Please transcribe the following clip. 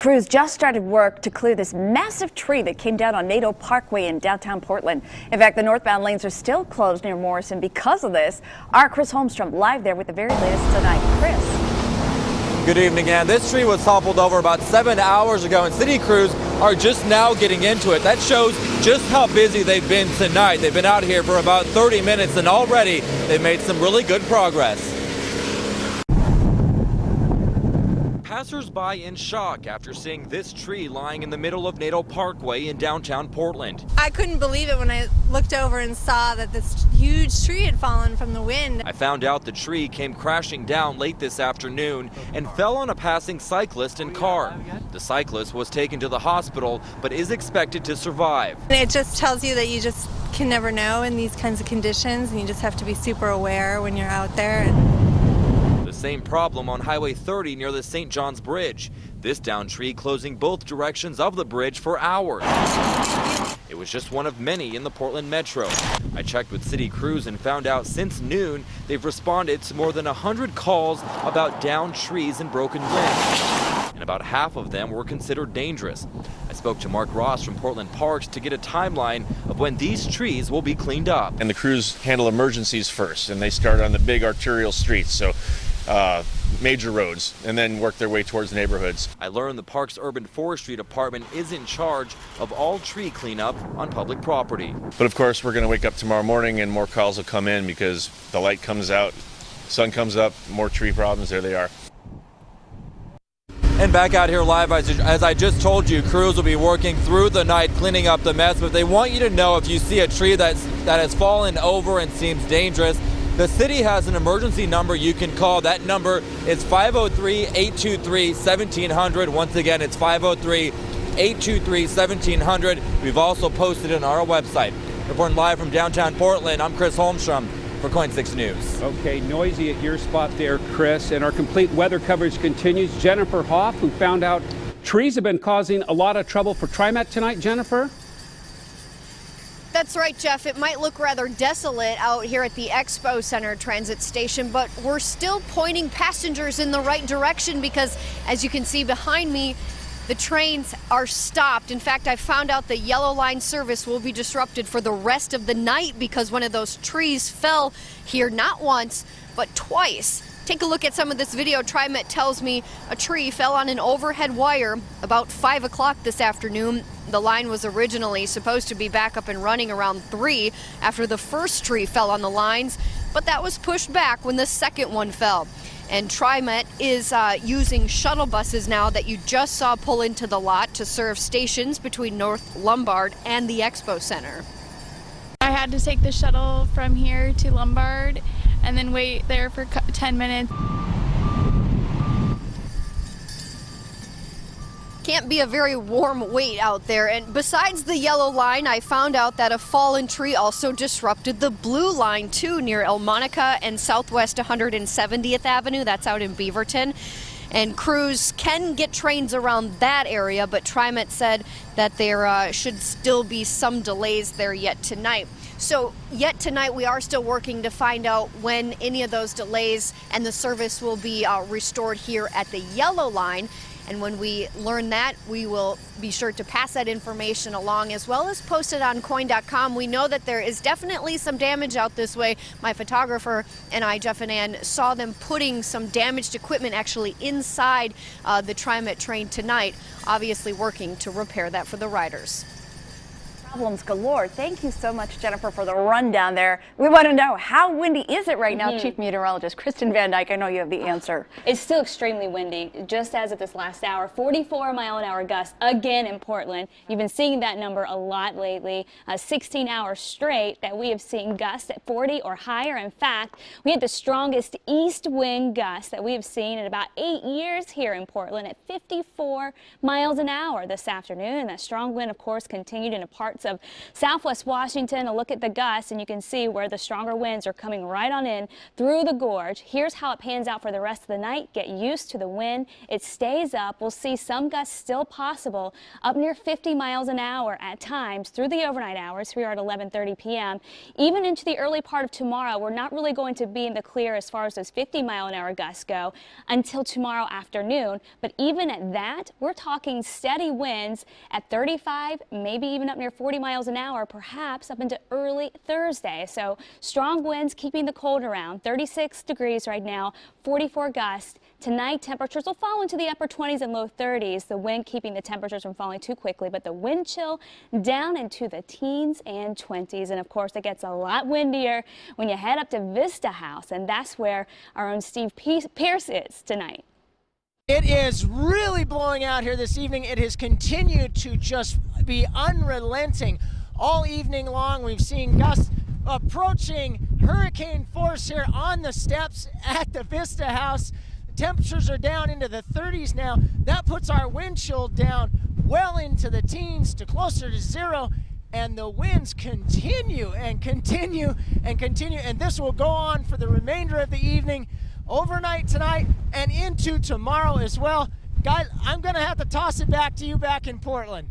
Crews just started work to clear this massive tree that came down on Nadeau Parkway in downtown Portland. In fact, the northbound lanes are still closed near Morrison because of this. Our Chris Holmstrom live there with the very latest tonight. Chris. Good evening, Ann. This tree was toppled over about 7 hours ago, and city crews are just now getting into it. That shows just how busy they've been tonight. They've been out here for about 30 minutes, and already they've made some really good progress. Passers-by in shock after seeing this tree lying in the middle of Nadeau Parkway in downtown Portland. I couldn't believe it when I looked over and saw that this huge tree had fallen from the wind. I found out the tree came crashing down late this afternoon and fell on a passing cyclist and car. The cyclist was taken to the hospital but is expected to survive. It just tells you that you just can never know in these kinds of conditions, and you just have to be super aware when you're out there. Same problem on Highway 30 near the St. John's Bridge. This downed tree closing both directions of the bridge for hours. It was just one of many in the Portland Metro. I checked with city crews and found out since noon they've responded to more than 100 calls about downed trees and broken limbs. And about half of them were considered dangerous. I spoke to Mark Ross from Portland Parks to get a timeline of when these trees will be cleaned up. And the crews handle emergencies first, and they start on the big arterial streets. So major roads, and then work their way towards neighborhoods. I learned the Parks Urban Forestry Department is in charge of all tree cleanup on public property. But of course, we're going to wake up tomorrow morning and more calls will come in because the light comes out, sun comes up, more tree problems, there they are. And back out here live, as I just told you, crews will be working through the night cleaning up the mess, but they want you to know if you see a tree that has fallen over and seems dangerous, the city has an emergency number you can call. That number is 503-823-1700. Once again, it's 503-823-1700. We've also posted it on our website. Reporting live from downtown Portland, I'm Chris Holmstrom for KOIN 6 News. Okay, noisy at your spot there, Chris. And our complete weather coverage continues. Jennifer Hoff, who found out trees have been causing a lot of trouble for TriMet tonight. Jennifer? That's right, Jeff. It might look rather desolate out here at the Expo Center transit station, but we're still pointing passengers in the right direction because, as you can see behind me, the trains are stopped. In fact, I found out the Yellow Line service will be disrupted for the rest of the night because one of those trees fell here not once, but twice. Take a look at some of this video. TriMet tells me a tree fell on an overhead wire about 5 o'clock this afternoon. The line was originally supposed to be back up and running around 3 after the first tree fell on the lines, but that was pushed back when the second one fell. And TriMet is using shuttle buses now that you just saw pull into the lot to serve stations between North Lombard and the Expo Center. I had to take the shuttle from here to Lombard and then wait there for 10 minutes. Can't be a very warm wait out there. And besides the Yellow Line, I found out that a fallen tree also disrupted the Blue Line too, near El Monica and Southwest 170th Avenue. That's out in Beaverton. And crews can get trains around that area, but TriMet said that there should still be some delays there yet tonight. So yet tonight we are still working to find out when any of those delays and the service will be restored here at the Yellow Line. And when we learn that, we will be sure to pass that information along as well as post it on KOIN.com. We know that there is definitely some damage out this way. My photographer and I, Jeff and Ann, saw them putting some damaged equipment actually inside the TriMet train tonight, obviously working to repair that for the riders. Problems galore. Thank you so much, Jennifer, for the rundown there. We want to know, how windy is it right now? Chief Meteorologist Kristen Van Dyke, I know you have the answer. It's still extremely windy, just as of this last hour. 44-mile-an-hour gusts again in Portland. You've been seeing that number a lot lately. 16 hours straight that we have seen gusts at 40 or higher. In fact, we had the strongest east wind gust that we have seen in about 8 years here in Portland at 54 miles an hour this afternoon. And that strong wind, of course, continued into parts of southwest Washington. A look at the gusts, and you can see where the stronger winds are coming right on in through the gorge. Here's how it pans out for the rest of the night. Get used to the wind. It stays up. We'll see some gusts still possible up near 50 miles an hour at times through the overnight hours. Here we are at 11:30 p.m. Even into the early part of tomorrow, we're not really going to be in the clear as far as those 50-mile-an-hour gusts go until tomorrow afternoon. But even at that, we're talking steady winds at 35, maybe even up near 40 miles an hour, perhaps up into early Thursday. So strong winds keeping the cold around. 36 degrees right now, 44 gusts. Tonight, temperatures will fall into the upper 20s and low 30s. The wind keeping the temperatures from falling too quickly, but the wind chill down into the teens and 20s. And of course, it gets a lot windier when you head up to Vista House, and that's where our own Steve Pierce is tonight. It is really blowing out here this evening. It has continued to just be unrelenting all evening long. We've seen gusts approaching hurricane force here on the steps at the Vista House. Temperatures are down into the 30s now. That puts our wind chill down well into the teens to closer to zero. And the winds continue and continue and continue. And this will go on for the remainder of the evening, overnight tonight, and into tomorrow as well. Guys, I'm going to have to toss it back to you back in Portland.